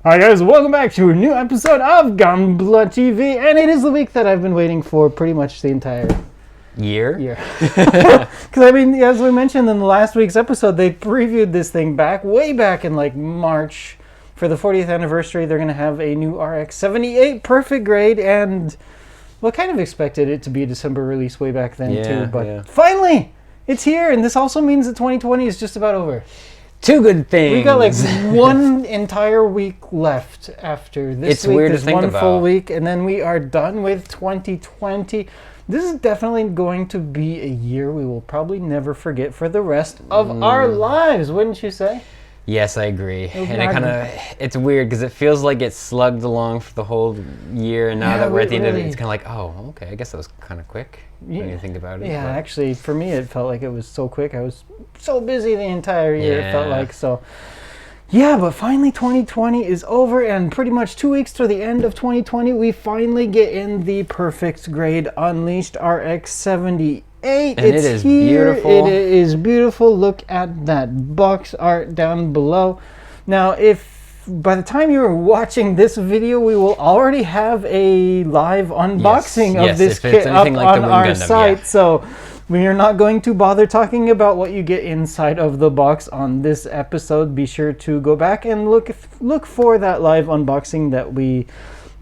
Hi guys, welcome back to a new episode of Gunpla TV, and it is the week that I've been waiting for pretty much the entire year. Because I mean, as we mentioned in the last week's episode, they previewed this thing way back in like March. For the 40th anniversary, they're going to have a new RX-78 perfect grade, and well, kind of expected it to be a December release way back then too, but finally, it's here, and this also means that 2020 is just about over. Two good things. We got like one entire week left after this it's week. Weird There's to think one about. full week, and then we are done with 2020. This is definitely going to be a year we will probably never forget for the rest of our lives, wouldn't you say? Yes, I agree. And it's weird because it feels like it slugged along for the whole year, and now that we're at the end of it, it's kind of like, oh, okay, I guess that was kind of quick when you think about it. Yeah, actually, for me, it felt like it was so quick. I was so busy the entire year, it felt like, so. Yeah, but finally 2020 is over, and pretty much 2 weeks to the end of 2020, we finally get in the perfect grade Unleashed RX-78. And it is beautiful. It is beautiful. Look at that box art down below. Now, if by the time you're watching this video, we will already have a live unboxing of this kit up on our site. So we are not going to bother talking about what you get inside of the box on this episode. Be sure to go back and look for that live unboxing that we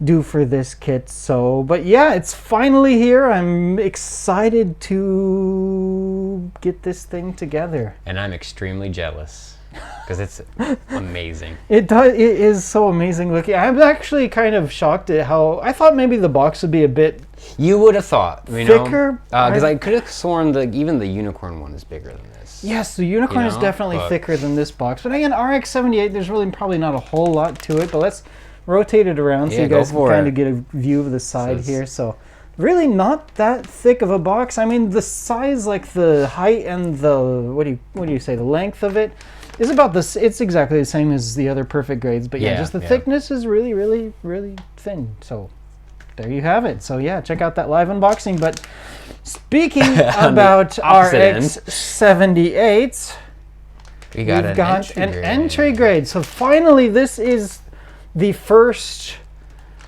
do for this kit. So, but yeah, it's finally here. I'm excited to get this thing together, and I'm extremely jealous because it's amazing. It is so amazing looking. I'm actually kind of shocked at how I thought maybe the box would be a bit you would have thought thicker, because I could have sworn even the unicorn one is bigger than this. Yes, the unicorn is definitely thicker than this box, but again, RX-78, there's really probably not a whole lot to it, but let's rotate it around so you guys can kind of get a view of the side here. So really not that thick of a box. I mean, the size, like the height and the what do you say, the length of it is about this. It's exactly the same as the other perfect grades, but just the thickness is really, really, really thin. So there you have it. So yeah, check out that live unboxing. But speaking about RX-78, we've got an entry grade. So finally, this is the first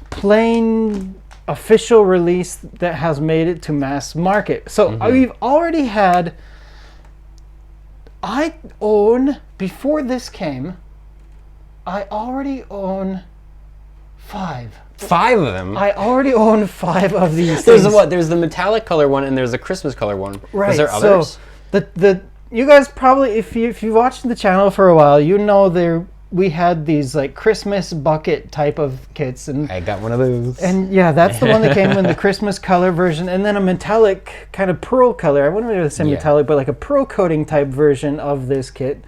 plain official release that has made it to mass market. So we've already had, before this came, I already own 5. 5 of them? I already own 5 of these things. There's There's the metallic color one and there's the Christmas color one. Right. Is there others? So you guys probably, if you watched the channel for a while, you know we had these like Christmas bucket type of kits, and I got one of those. And yeah, that's the one that came in the Christmas color version, and then a metallic kind of pearl color. I wouldn't really say metallic, but like a pearl coating type version of this kit.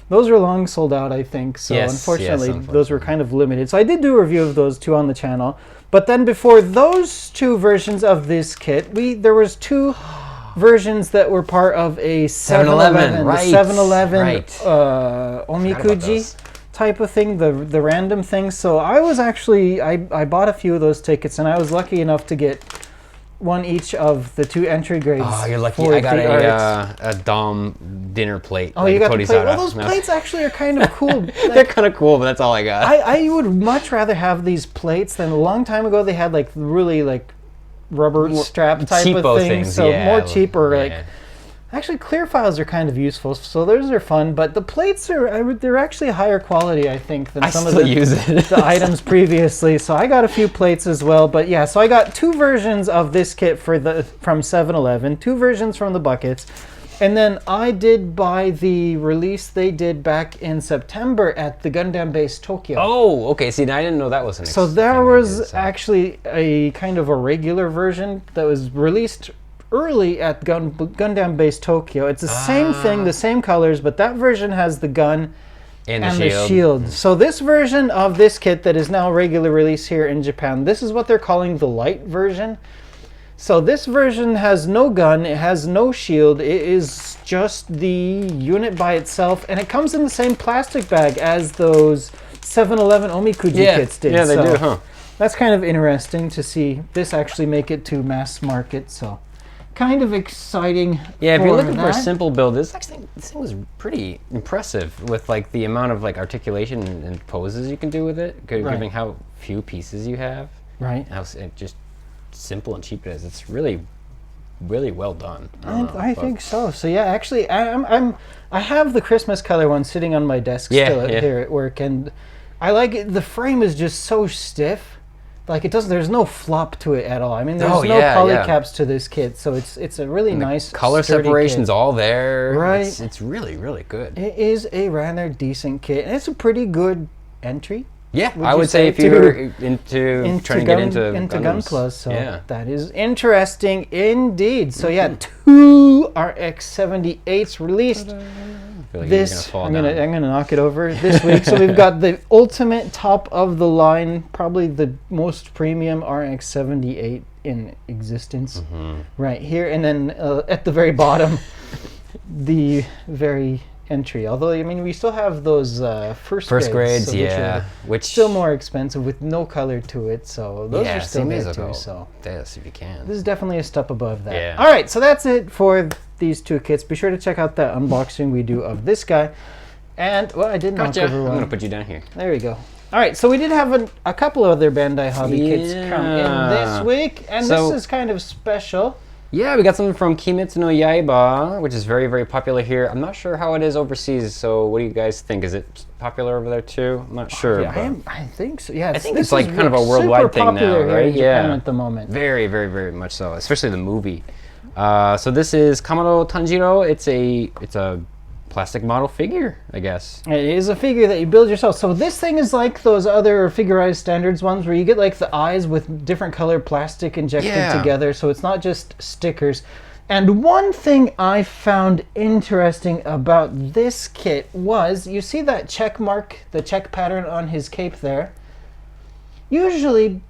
Those were long sold out, I think. So unfortunately, those were kind of limited. So I did do a review of those 2 on the channel. But then before those 2 versions of this kit, there was 2 versions that were part of a 7-Eleven, right? 7-Eleven Omikuji type of thing, the random thing. So I was actually, I bought a few of those tickets, and I was lucky enough to get one each of the 2 entry grades. Oh, you're lucky. I got a Dom dinner plate. Oh, you got the plate. Well, those plates actually are kind of cool. They're kind of cool, but that's all I got. I would much rather have these plates than a long time ago. They had like really like rubber strap type of things. So more cheaper. Actually, clear files are kind of useful, so those are fun. But the plates they're actually higher quality, I think, than some of the items previously. So I got a few plates as well. But yeah, so I got 2 versions of this kit from 7-Eleven, 2 versions from the buckets, and then I did buy the release they did back in September at the Gundam base Tokyo. Oh, okay. See, I didn't know that was an. So there was actually a kind of a regular version that was released early at Gundam base Tokyo. It's the same thing, the same colors, but that version has the gun and the shield. So this version of this kit that is now regular release here in Japan, this is what they're calling the light version. So this version has no gun, it has no shield, it is just the unit by itself, and it comes in the same plastic bag as those 7-Eleven Omikuji kits did. Yeah, they do, huh? That's kind of interesting to see this actually make it to mass market, so kind of exciting. Yeah, if you're looking for a simple build, this thing was pretty impressive with like the amount of like articulation and poses you can do with it, given how few pieces you have. Right. How just simple and cheap it is. It's really well done. I think so. So yeah, actually, I have the Christmas color one sitting on my desk still here at work, and I like it. The frame is just so stiff. Like there's no flop to it at all. I mean, there's no polycaps to this kit, so it's a really nice color separation's kit. all there. Right. It's really good. It is a rather decent kit, and it's a pretty good entry. Yeah, I would say if you're into trying to get into Gunpla, so that is interesting indeed. So yeah, 2 RX-78s released. Like I'm gonna knock it over this week. So we've got the ultimate top of the line, probably the most premium RX-78 in existence, right here, and then at the very bottom, the very entry. Although I mean, we still have those first grades, so which still more expensive with no color to it. So those are still there too. So this, if you can. This is definitely a step above that. Yeah. All right, so that's it for these 2 kits. Be sure to check out that unboxing we do of this guy. And well, I did knock over one. I'm gonna put you down here. There we go. All right, so we did have a couple of other Bandai Hobby kits come in this week, and this is kind of special. Yeah, we got something from Kimetsu no Yaiba, which is very popular here. I'm not sure how it is overseas, so what do you guys think? Is it popular over there too? I'm not sure. Yeah, I think so. Yeah, I think it's like kind of a worldwide thing now, right? Yeah, at the moment. Very much so, especially the movie. So this is Kamado Tanjiro. It's a plastic model figure, I guess. It is a figure that you build yourself. So this thing is like those other Figurized Standards ones where you get like the eyes with different color plastic injected together, so it's not just stickers. And one thing I found interesting about this kit was, you see that check mark, the check pattern on his cape there? Usually,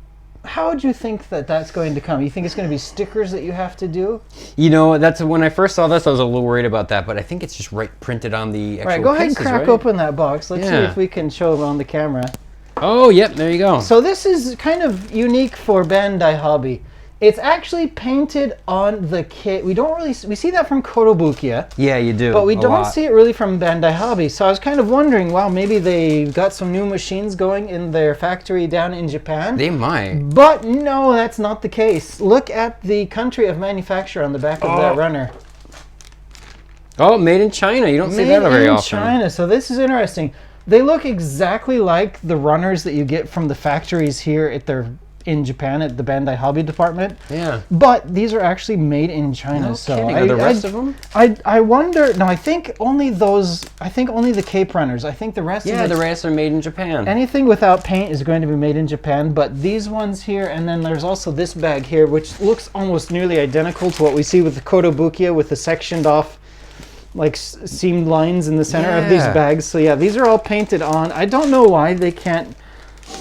how would you think that that's going to come? You think it's going to be stickers that you have to do? You know, that's when I first saw this, I was a little worried about that, but I think it's just printed on the actual Right, go ahead and crack open that box. Let's see if we can show it on the camera. Oh, yep, there you go. So this is kind of unique for Bandai Hobby. It's actually painted on the kit. We see that from Kotobukiya. Yeah, you do. But we don't see it really from Bandai Hobby. So I was kind of wondering, wow, maybe they got some new machines going in their factory down in Japan. They might. But no, that's not the case. Look at the country of manufacture on the back of that runner. Oh, made in China. You don't see that very often. Made in China. So this is interesting. They look exactly like the runners that you get from the factories here in Japan at the Bandai Hobby department. Yeah. But these are actually made in China. No kidding. Are the rest of them? I wonder. No, I think only the cape runners. I think the rest of it. Yeah, the rest are made in Japan. Anything without paint is going to be made in Japan, but these ones here, and then there's also this bag here, which looks almost nearly identical to what we see with the Kotobukiya, with the sectioned off like seamed lines in the center of these bags. So yeah, these are all painted on. I don't know why they can't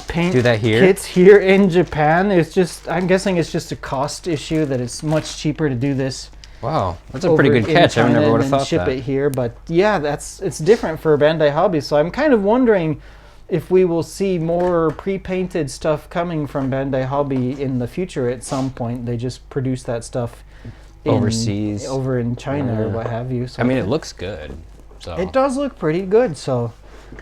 paint kits here in Japan. It's just, I'm guessing it's just a cost issue, that it's much cheaper to do this. Wow, that's a pretty good catch. I never would have thought that. Ship it here, but yeah, it's different for Bandai Hobby. So I'm kind of wondering if we will see more pre-painted stuff coming from Bandai Hobby in the future at some point. They just produce that stuff overseas, over in China or what have you. So I mean, it looks good. So it does look pretty good. So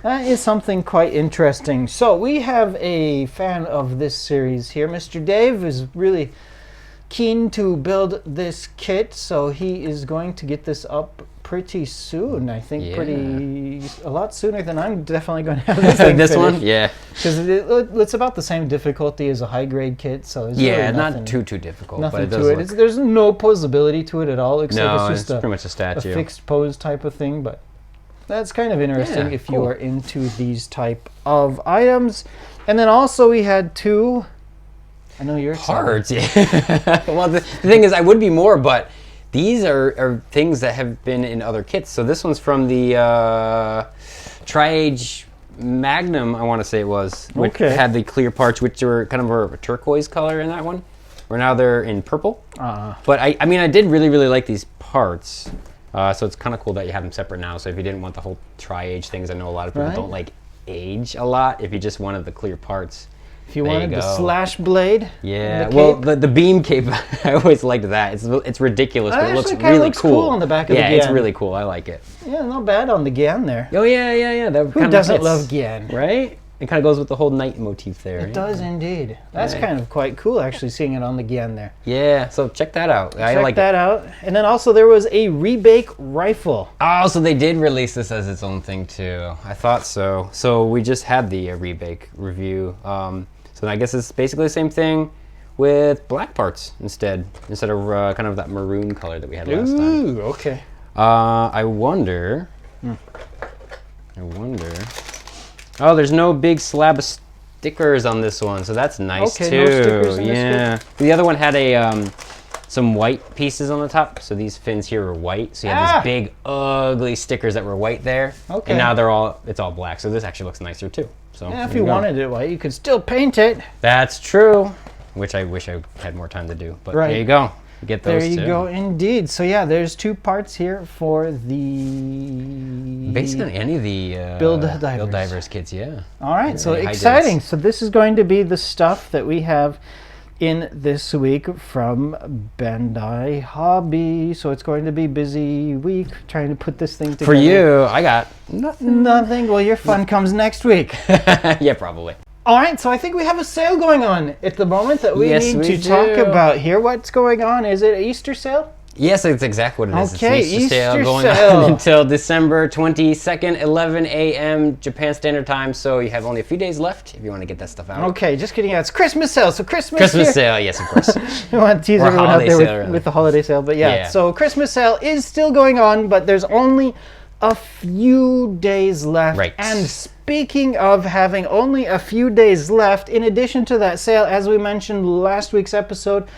that is something quite interesting. So we have a fan of this series here. Mr. Dave is really keen to build this kit, so he is going to get this up pretty soon. I think a lot sooner than I'm definitely going to have this thing this finished. one, yeah, because it's about the same difficulty as a high grade kit. So it's really not too difficult. Nothing but to it. There's no posability to it at all. Looks like it's just pretty much a statue, a fixed pose type of thing, but. That's kind of interesting if you are into these type of items. And then also we had 2, I know you're parts. Yeah. Well, the thing is, I would be more, but these are things that have been in other kits. So this one's from the Tri-Age Magnum, I want to say it was, which had the clear parts, which were kind of a turquoise color in that one. Where now they're in purple. But I mean, I did really like these parts. So it's kind of cool that you have them separate now. So if you didn't want the whole tri-age things, I know a lot of people don't like age a lot. If you just wanted the clear parts, If you There you wanted the go. slash blade. Yeah, and the well, cape. the beam cape, I always liked that. It's ridiculous, but it looks Actually kinda really looks cool. cool on the back of the Yeah, it's Gyan. really cool. I like it. Yeah, not bad on the Gyan there. Oh, yeah. That Who doesn't love Gyan? Right? It kind of goes with the whole knight motif there. It does indeed. That's Right. kind of quite cool, actually, seeing it on the Gyan there. Yeah, so check that out. I Check like that it. out. And then also there was a Rebake rifle. Oh, so they did release this as its own thing too. I thought so. So we just had the Rebake review. So I guess it's basically the same thing with black parts instead of kind of that maroon color that we had last time. Ooh, okay. I wonder. Oh, there's no big slab of stickers on this one, so that's nice Okay, too. no stickers in this Yeah. The other one had a some white pieces on the top, so these fins here are white. So you had these big, ugly stickers that were white there, Okay. and now it's all black. So this actually looks nicer too. So Yeah, if there you go. wanted it white, you could still paint it. That's true. Which I wish I had more time to do, but Right. there you go. Get those There you too. go, indeed. So yeah, there's 2 parts here for the... Based on any of the Build Divers. Divers kits, yeah. All right, so Any high exciting. digs. So this is going to be the stuff that we have in this week from Bandai Hobby. So it's going to be a busy week trying to put this thing together. For you, I got nothing. Nothing. Well, your fun comes next week. Yeah, probably. All right, so I think we have a sale going on at the moment that we Yes, need we to talk do. about here. What's going on? Is it an Easter sale? Yes, that's exactly what it is. Okay, it's an Easter sale Easter going sale. on until December 22nd, 11 a.m. Japan Standard Time. So you have only a few days left if you want to get that stuff out. Okay, just kidding. Yeah, it's Christmas sale. So Christmas Christmas here. sale, yes, of course. We want to tease Or everyone out holiday there sale, really. with the holiday sale. But yeah, Yeah. so Christmas sale is still going on, but there's only a few days left. Right. And speaking of having only a few days left, in addition to that sale, as we mentioned last week's episode,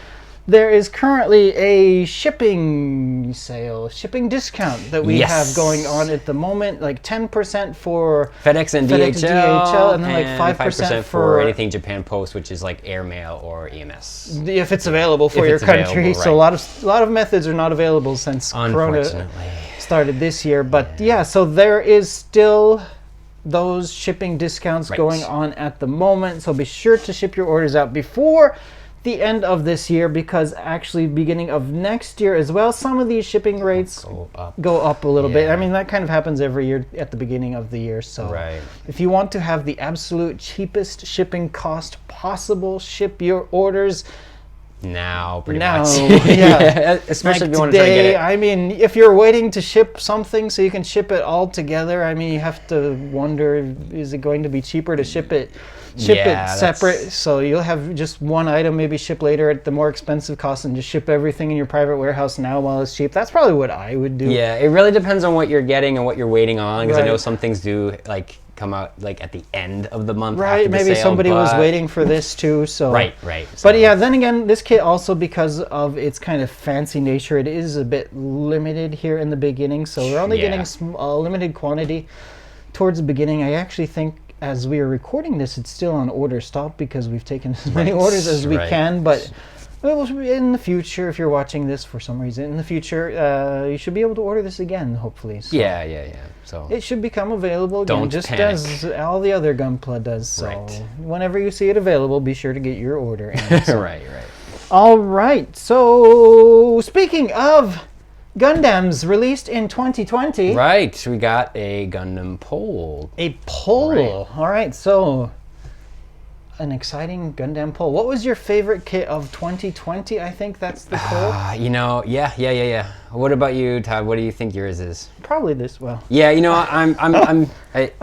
there is currently a shipping sale, shipping discount that we Yes. have going on at the moment, like 10% for FedEx and FedEx, DHL, and then like 5% for anything Japan Post, which is like airmail or EMS. if it's available for If your it's country. available, So right. a lot of methods are not available since Corona Unfortunately. started this year. But yeah, so there is still those shipping discounts Right. going on at the moment. So be sure to ship your orders out before the end of this year, because actually beginning of next year as well, some of these shipping rates go up a little bit. Yeah. I mean, that kind of happens every year at the beginning of the year. So Right. if you want to have the absolute cheapest shipping cost possible, ship your orders Now, pretty now. much. Yeah. Especially Like if you want to try to get today, it. I mean, if you're waiting to ship something so you can ship it all together, I mean, you have to wonder, is it going to be cheaper to ship it Yeah, separate? that's- So you'll have just one item maybe ship later at the more expensive cost, and just ship everything in your private warehouse now while it's cheap. That's probably what I would do. Yeah, it really depends on what you're getting and what you're waiting on, because I know Right. some things do like come out like at the end of the month. Right, after the maybe sale, somebody was but- waiting for this too. So Right. But so- yeah, then again, this kit also, because of its kind of fancy nature, it is a bit limited here in the beginning. So we're only Yeah. getting a limited quantity towards the beginning. I actually think as we are recording this, it's still on order stop because we've taken as many orders as we right. can. But in the future, if you're watching this for some reason, in the future, you should be able to order this again, hopefully. So Yeah. So it should become available again, Don't just panic. as all the other Gunpla does. So Right. whenever you see it available, be sure to get your order in. So- right. All right. So speaking of Gundams released in 2020, Right. We got a Gundam pole. a poll. Right. All right. So an exciting Gundam poll. What was your favorite kit of 2020? I think that's the poll. Yeah. What about you, Todd? What do you think yours is? Probably this. Well, Yeah, I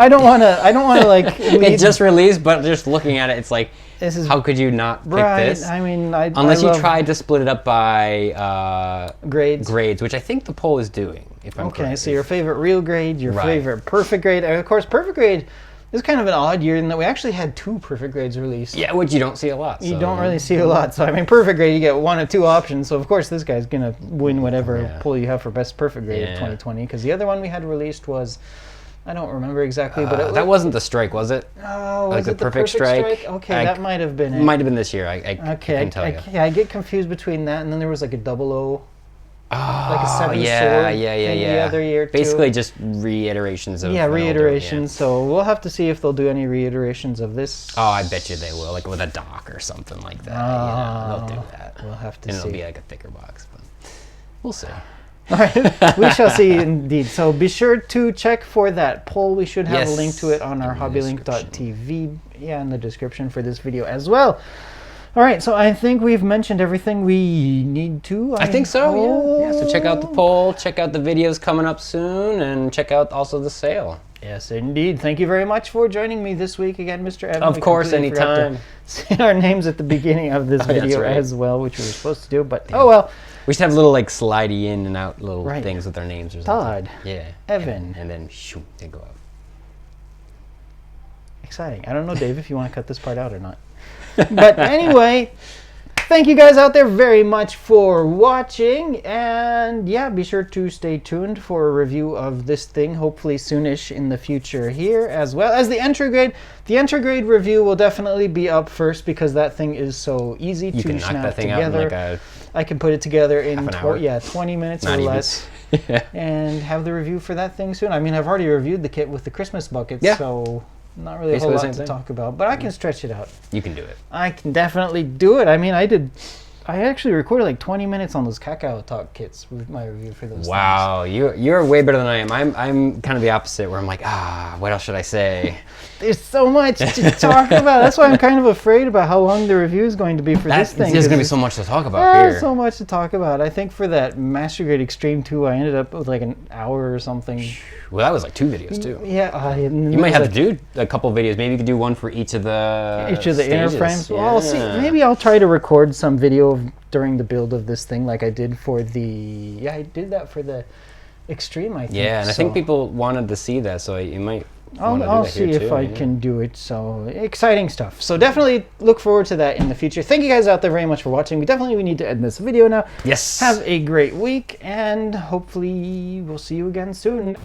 don't want to like. it lead- just released, but just looking at it, it's like, This is how could you not pick right. this? I mean, Unless I you love tried to split it up by grades. which I think the poll is doing, if I'm Okay, correct. so your favorite real grade, your Right. favorite perfect grade, and of course, perfect grade is kind of an odd year in that we actually had 2 perfect grades released. Yeah, which you don't see a lot. You so- don't really see a lot. So I mean, perfect grade, you get 1 or 2 options. So of course, this guy's gonna win whatever Yeah. poll you have for best perfect grade of Yeah. 2020. Because the other one we had released was, I don't remember exactly, but it that wasn't the strike, was it? oh, like was the it the perfect strike? Okay, that might have been it. Might have been this year. I Okay, can tell you. I get confused between that and then there was like a 00 like a 7 yeah, sword thing the other year too. Basically just reiterations of reiterations. So we'll have to see if they'll do any reiterations of this. Oh, I bet you they will, like with a dock or something like that. They'll do that. We'll have to and see. It'll be like a thicker box, but we'll see. All right, we shall see indeed. So be sure to check for that poll. We should have a link to it on our hobbylink.tv, in the description for this video as well. All right, so I think we've mentioned everything we need to. I think so, yeah. So check out the poll, check out the videos coming up soon, and check out also the sale. Yes, indeed. Thank you very much for joining me this week again, Mr. Evan. Of course, anytime. Say our names at the beginning of this video as well, which we were supposed to do, but oh well. We should have little like slidey in and out little things with our names or something. Todd. Yeah. Evan. And then shoot, they go out. Exciting. I don't know, Dave, if you want to cut this part out or not. But anyway, thank you guys out there very much for watching. And yeah, be sure to stay tuned for a review of this thing, hopefully soonish in the future here, as well as the Entergrade. The Entergrade review will definitely be up first because that thing is so easy to snap knock that thing together. out in like I can put it together in 20 minutes or less. And have the review for that thing soon. I mean, I've already reviewed the kit with the Christmas buckets, so not really a whole lot to talk about, but I can stretch it out. You can do it. I can definitely do it. I mean, I actually recorded like 20 minutes on those Cacao Talk kits with my review for those Wow, you're way better than I am. I'm kind of the opposite, where I'm like, what else should I say? There's so much to talk about. That's why I'm kind of afraid about how long the review is going to be for this thing. There's going to be so much to talk about here. So much to talk about. I think for that Master Grade Extreme 2, I ended up with like an hour or something. Well, that was like 2 videos too. Yeah. You might have to do a couple videos. Maybe you could do one for each of the inner frames. Well, I'll see. Maybe I'll try to record some video during the build of this thing like I did for the... I did that for the Extreme, I think. Yeah, and I think people wanted to see that, so you might... I'll see if I can do it. So exciting stuff. So definitely look forward to that in the future. Thank you guys out there very much for watching. We need to end this video now. Yes. Have a great week, and hopefully we'll see you again soon.